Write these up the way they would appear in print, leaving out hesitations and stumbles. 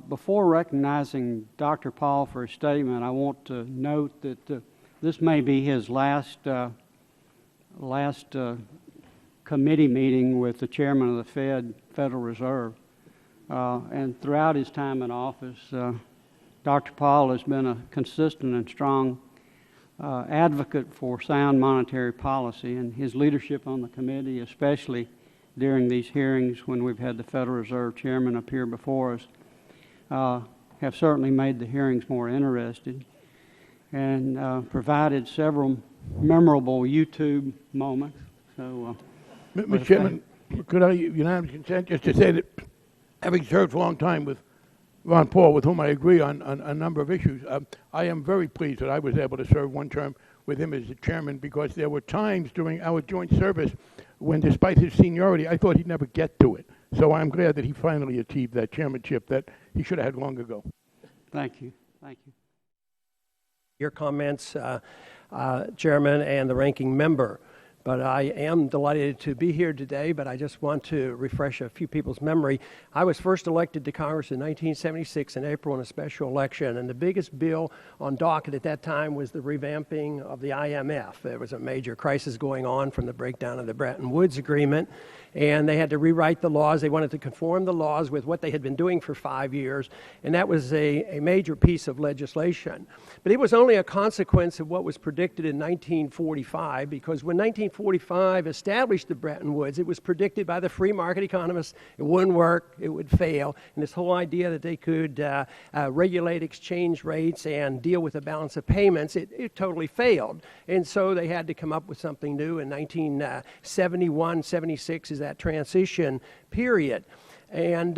Before recognizing Dr. Paul for his statement, I want to note that this may be his last committee meeting with the chairman of the Federal Reserve. And throughout his time in office, Dr. Paul has been a consistent and strong advocate for sound monetary policy, and his leadership on the committee, especially during these hearings when we've had the Federal Reserve Chairman appear before us, have certainly made the hearings more interesting and provided several memorable YouTube moments. So, Mr. Chairman, could I unanimous consent just to say that having served for a long time with Ron Paul, with whom I agree on a number of issues, I am very pleased that I was able to serve one term with him as the chairman, because there were times during our joint service when, despite his seniority, I thought he'd never get to it. So I'm glad that he finally achieved that chairmanship that he should have had long ago. Thank you. Thank you. Your comments, Chairman and the ranking member. But I am delighted to be here today, but I just want to refresh a few people's memory. I was first elected to Congress in 1976 in April in a special election, and the biggest bill on docket at that time was the revamping of the IMF. There was a major crisis going on from the breakdown of the Bretton Woods Agreement, and they had to rewrite the laws. They wanted to conform the laws with what they had been doing for 5 years, and that was a major piece of legislation. But it was only a consequence of what was predicted in 1945, because when 1945 established the Bretton Woods, it was predicted by the free market economists it wouldn't work, it would fail, and this whole idea that they could regulate exchange rates and deal with the balance of payments, it totally failed. And so they had to come up with something new. In 1971, 76 is that transition period. And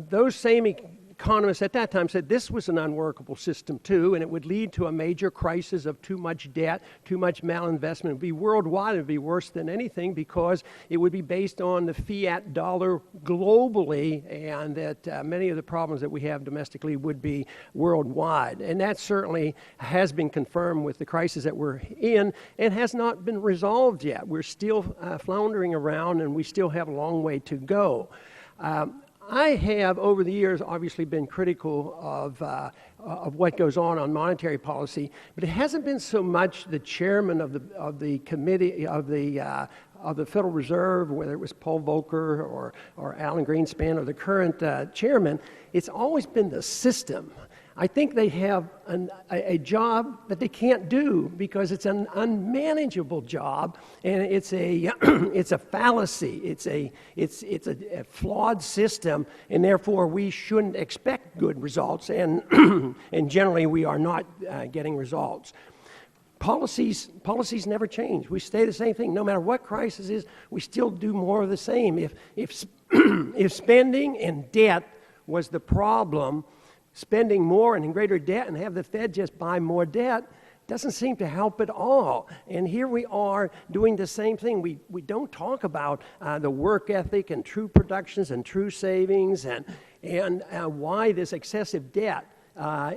those same economists at that time said this was an unworkable system too, and it would lead to a major crisis of too much debt, too much malinvestment. It would be worldwide. It would be worse than anything, because it would be based on the fiat dollar globally, and that many of the problems that we have domestically would be worldwide. And that certainly has been confirmed with the crisis that we're in, and has not been resolved yet. We're still floundering around, and we still have a long way to go. I have, over the years, obviously been critical of what goes on monetary policy, but it hasn't been so much the chairman of the committee of the Federal Reserve, whether it was Paul Volcker or Alan Greenspan or the current chairman. It's always been the system. I think they have a job that they can't do because it's an unmanageable job, and it's a it's a fallacy. It's a flawed system, and therefore we shouldn't expect good results. And and generally we are not getting results. Policies never change. We stay the same thing. No matter what crisis is, we still do more of the same. If spending and debt was the problem, spending more and in greater debt and have the Fed just buy more debt doesn't seem to help at all. And here we are doing the same thing. We don't talk about the work ethic and true productions and true savings and why this excessive debt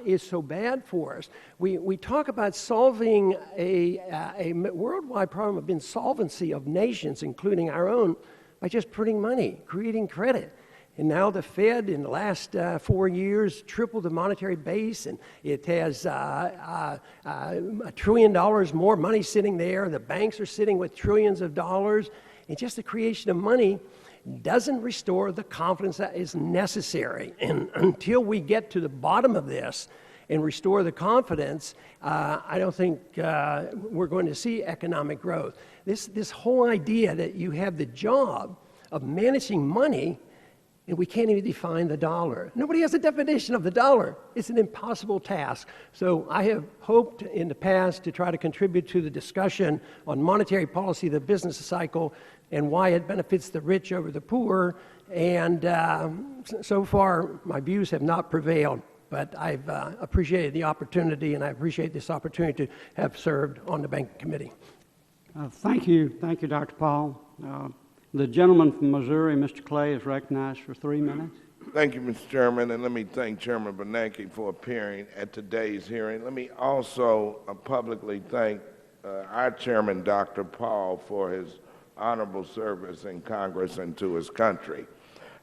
is so bad for us. We talk about solving a worldwide problem of insolvency of nations, including our own, by just printing money, creating credit. And now the Fed, in the last 4 years, tripled the monetary base, and it has $1 trillion more money sitting there. The banks are sitting with trillions of dollars. And just the creation of money doesn't restore the confidence that is necessary. And until we get to the bottom of this and restore the confidence, I don't think we're going to see economic growth. This whole idea that you have the job of managing money, and we can't even define the dollar. Nobody has a definition of the dollar. It's an impossible task. So I have hoped in the past to try to contribute to the discussion on monetary policy, the business cycle, and why it benefits the rich over the poor. And so far, my views have not prevailed. But I've appreciated the opportunity, and I appreciate this opportunity to have served on the Banking Committee. Thank you, Dr. Paul. The gentleman from Missouri, Mr. Clay, is recognized for 3 minutes. Thank you, Mr. Chairman, and let me thank Chairman Berrnanke for appearing at today's hearing. Let me also publicly thank our chairman, Dr. Paul, for his honorable service in Congress and to his country.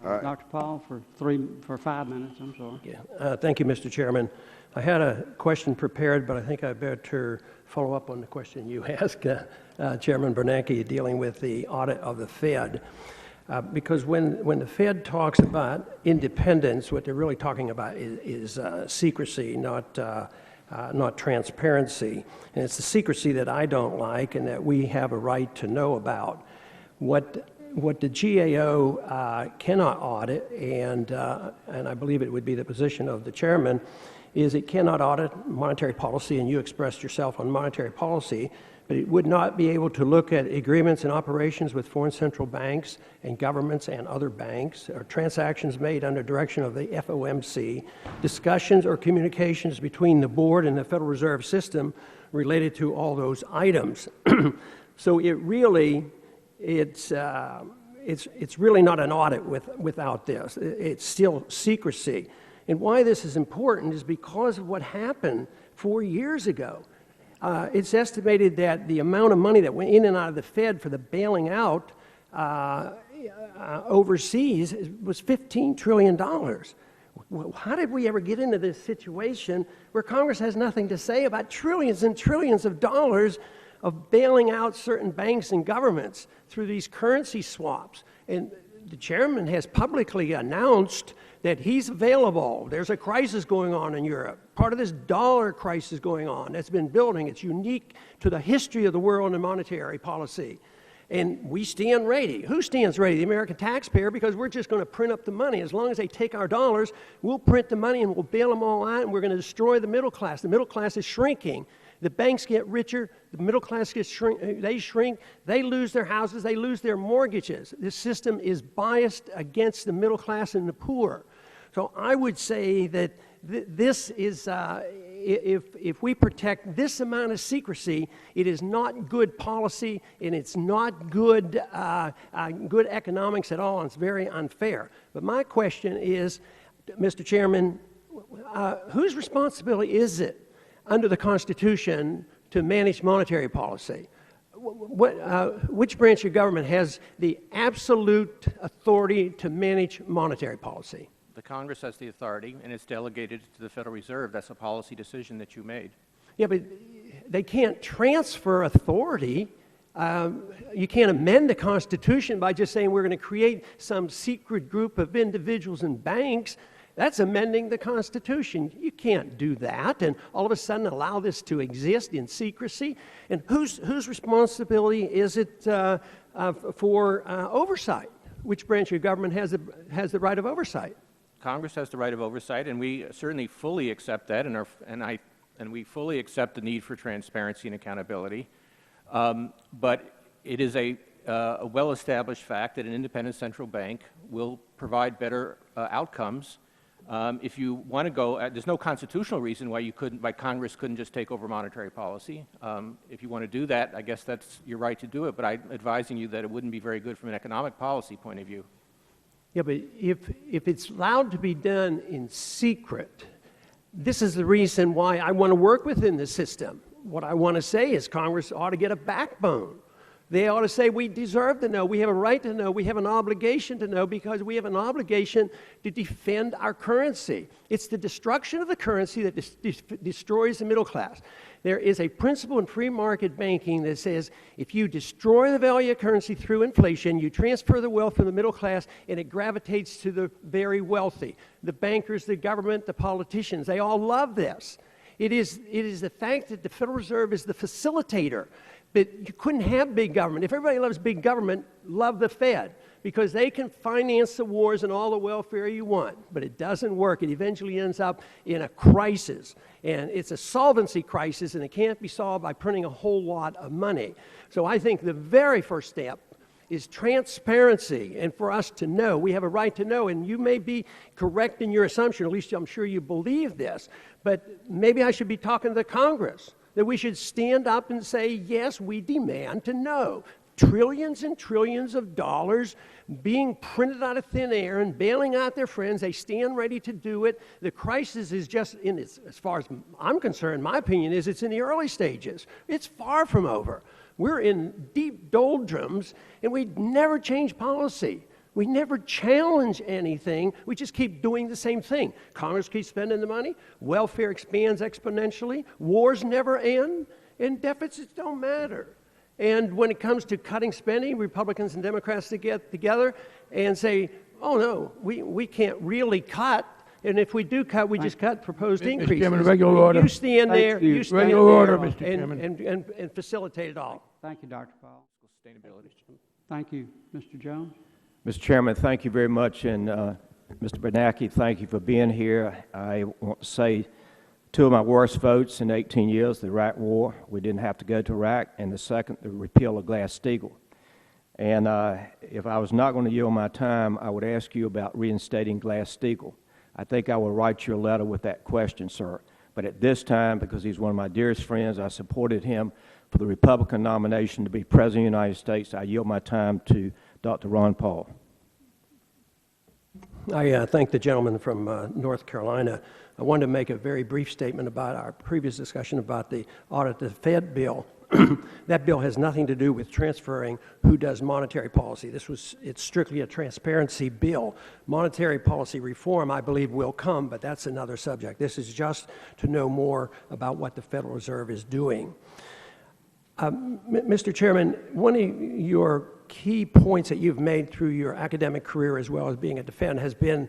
Dr. Paul, for 5 minutes, I'm sorry. Yeah. Thank you, Mr. Chairman. I had a question prepared, but I think I better follow up on the question you asked, Chairman Berrnanke, dealing with the audit of the Fed. Because when the Fed talks about independence, what they're really talking about is secrecy, not transparency. And it's the secrecy that I don't like and that we have a right to know about. What the GAO cannot audit, and I believe it would be the position of the chairman, is it cannot audit monetary policy, and you expressed yourself on monetary policy, but it would not be able to look at agreements and operations with foreign central banks and governments and other banks, or transactions made under direction of the FOMC, discussions or communications between the board and the Federal Reserve System related to all those items. So it really, it's really not an audit without this. It's still secrecy. And why this is important is because of what happened 4 years ago. It's estimated that the amount of money that went in and out of the Fed for the bailing out overseas was $15 trillion. How did we ever get into this situation where Congress has nothing to say about trillions and trillions of dollars of bailing out certain banks and governments through these currency swaps? And the chairman has publicly announced that he's available. There's a crisis going on in Europe. Part of this dollar crisis going on that's been building. It's unique to the history of the world and monetary policy. And we stand ready. Who stands ready? The American taxpayer, because we're just going to print up the money. As long as they take our dollars, we'll print the money and we'll bail them all out, and we're going to destroy the middle class. The middle class is shrinking. The banks get richer, the middle class gets shrink, they lose their houses, they lose their mortgages. This system is biased against the middle class and the poor. So I would say that this is, if we protect this amount of secrecy, it is not good policy, and it's not good economics at all, and it's very unfair. But my question is, Mr. Chairman, whose responsibility is it under the Constitution to manage monetary policy? Which branch of government has the absolute authority to manage monetary policy? The Congress has the authority, and it's delegated to the Federal Reserve. That's a policy decision that you made. Yeah, but they can't transfer authority. You can't amend the Constitution by just saying we're going to create some secret group of individuals and banks. That's amending the Constitution. You can't do that and all of a sudden allow this to exist in secrecy. And whose responsibility is it for oversight? Which branch of government has the right of oversight? Congress has the right of oversight, and we certainly fully accept that, and we fully accept the need for transparency and accountability. But it is a well-established fact that an independent central bank will provide better outcomes. If you want to go, there's no constitutional reason why Congress couldn't just take over monetary policy. If you want to do that, I guess that's your right to do it, but I'm advising you that it wouldn't be very good from an economic policy point of view. Yeah, but if it's allowed to be done in secret, this is the reason why I want to work within the system. What I want to say is Congress ought to get a backbone. They ought to say we deserve to know, we have a right to know, we have an obligation to know, because we have an obligation to defend our currency. It's the destruction of the currency that destroys the middle class. There is a principle in free market banking that says if you destroy the value of currency through inflation, you transfer the wealth from the middle class and it gravitates to the very wealthy. The bankers, the government, the politicians, they all love this. It is the fact that the Federal Reserve is the facilitator. But you couldn't have big government. If everybody loves big government, love the Fed, because they can finance the wars and all the welfare you want. But it doesn't work. It eventually ends up in a crisis. And it's a solvency crisis, and it can't be solved by printing a whole lot of money. So I think the very first step is transparency, and for us to know. We have a right to know, and you may be correct in your assumption, at least I'm sure you believe this, but maybe I should be talking to the Congress, that we should stand up and say, yes, we demand to know. Trillions and trillions of dollars being printed out of thin air and bailing out their friends. They stand ready to do it. The crisis is just, as far as I'm concerned, my opinion is it's in the early stages. It's far from over. We're in deep doldrums, and we never change policy. We never challenge anything. We just keep doing the same thing. Congress keeps spending the money. Welfare expands exponentially. Wars never end. And deficits don't matter. And when it comes to cutting spending, Republicans and Democrats to get together and say, oh, no, we can't really cut. And if we do cut, we just cut proposed increases. Mr. Chairman, regular order. You stand there, you. you stand Regular order, there Mr. Chairman. and facilitate it all. Thank you, Dr. Paul. Sustainability. Thank you, Mr. Jones. Mr. Chairman, thank you very much, and Mr. Berrnanke, thank you for being here. I want to say two of my worst votes in 18 years, the Iraq War. We didn't have to go to Iraq, and the second, the repeal of Glass-Steagall. And if I was not going to yield my time, I would ask you about reinstating Glass-Steagall. I think I will write you a letter with that question, sir. But at this time, because he's one of my dearest friends, I supported him for the Republican nomination to be President of the United States. I yield my time to Dr. Ron Paul. I thank the gentleman from North Carolina. I wanted to make a very brief statement about our previous discussion about the audit of the Fed bill. That bill has nothing to do with transferring who does monetary policy. It's strictly a transparency bill. Monetary policy reform, I believe, will come, but that's another subject. This is just to know more about what the Federal Reserve is doing. Mr. Chairman, one of your key points that you've made through your academic career as well as being at the Fed has been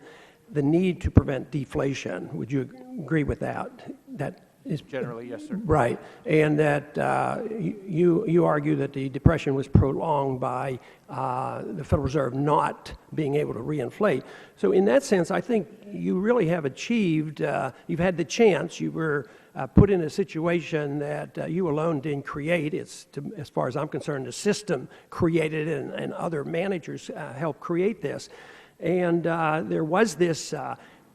the need to prevent deflation. Would you agree with that? That is Generally, yes, sir. right, and that you argue that the Depression was prolonged by the Federal Reserve not being able to reinflate. So in that sense, I think you really have achieved, you've had the chance, you were put in a situation that you alone didn't create. It's, as far as I'm concerned, the system created it, and other managers helped create this. And there was this,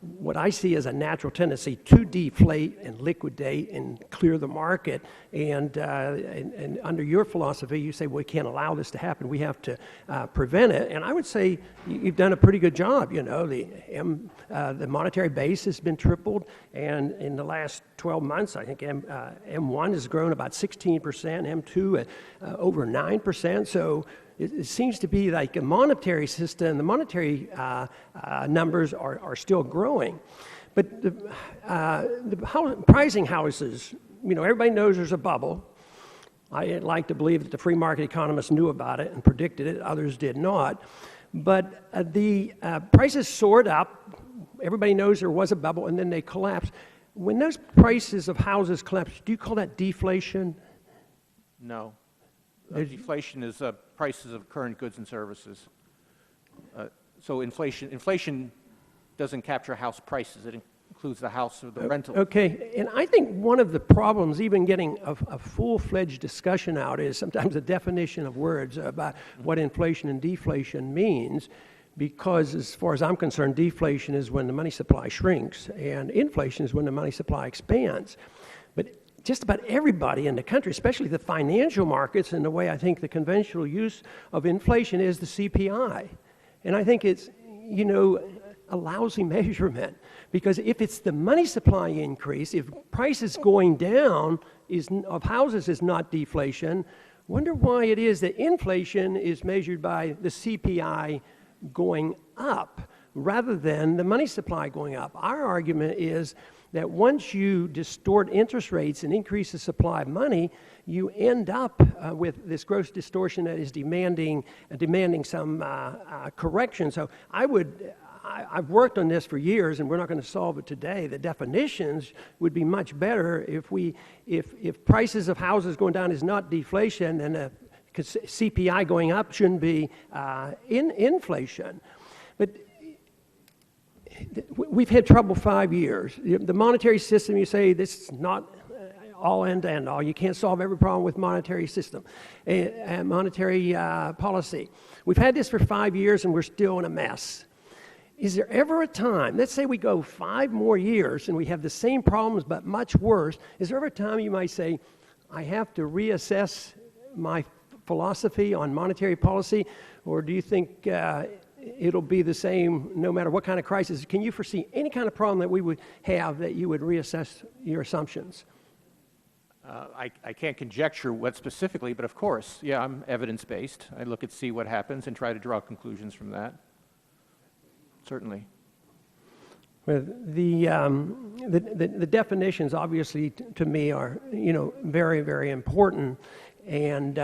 what I see as a natural tendency to deflate and liquidate and clear the market. And under your philosophy, you say, well, we can't allow this to happen. We have to prevent it. And I would say you've done a pretty good job. You know, the monetary base has been tripled. And in the last 12 months, I think M1 has grown about 16%, M2 at over 9%. So it seems to be like a monetary system. The monetary numbers are still growing. But the pricing houses, you know, everybody knows there's a bubble. I like to believe that the free market economists knew about it and predicted it. Others did not. But the prices soared up. Everybody knows there was a bubble, and then they collapsed. When those prices of houses collapse, do you call that deflation? No. Deflation is prices of current goods and services. So inflation doesn't capture house prices. It includes the house or the rental. Okay, and I think one of the problems, even getting a full-fledged discussion out, is sometimes a definition of words about what inflation and deflation means. Because as far as I'm concerned, deflation is when the money supply shrinks, and inflation is when the money supply expands. But just about everybody in the country, especially the financial markets, and the way I think the conventional use of inflation is the CPI. And I think it's, you know, a lousy measurement, because if it's the money supply increase, if prices going down of houses is not deflation, wonder why it is that inflation is measured by the CPI going up rather than the money supply going up. Our argument is that once you distort interest rates and increase the supply of money, you end up with this gross distortion that is demanding some correction. So I've worked on this for years, and we're not going to solve it today. The definitions would be much better if prices of houses going down is not deflation, then because CPI going up shouldn't be inflation. But we've had trouble 5 years. The monetary system, you say, this is not all end to end all. You can't solve every problem with monetary system and monetary policy. We've had this for 5 years, and we're still in a mess. Is there ever a time, let's say we go 5 more years and we have the same problems but much worse, is there ever a time you might say, I have to reassess my philosophy on monetary policy, or do you think it'll be the same no matter what kind of crisis? Can you foresee any kind of problem that we would have that you would reassess your assumptions? I can't conjecture what specifically, but of course, yeah, I'm evidence-based. I look see what happens and try to draw conclusions from that. certainly. Well, the definitions obviously to me are, very, very important. And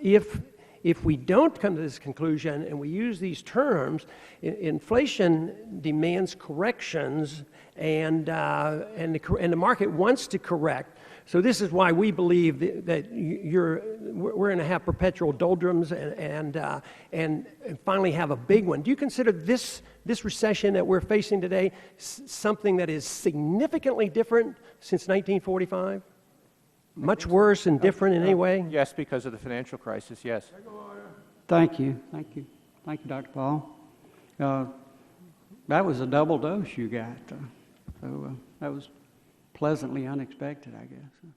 if we don't come to this conclusion and we use these terms, inflation demands corrections, and the market wants to correct. So this is why we believe that we're going to have perpetual doldrums and finally have a big one. Do you consider this recession that we're facing today something that is significantly different since 1945? Much worse and different in any way? Yes, because of the financial crisis, yes. Thank you. Thank you. Thank you, Dr. Paul. That was a double dose you got. So that was pleasantly unexpected, I guess.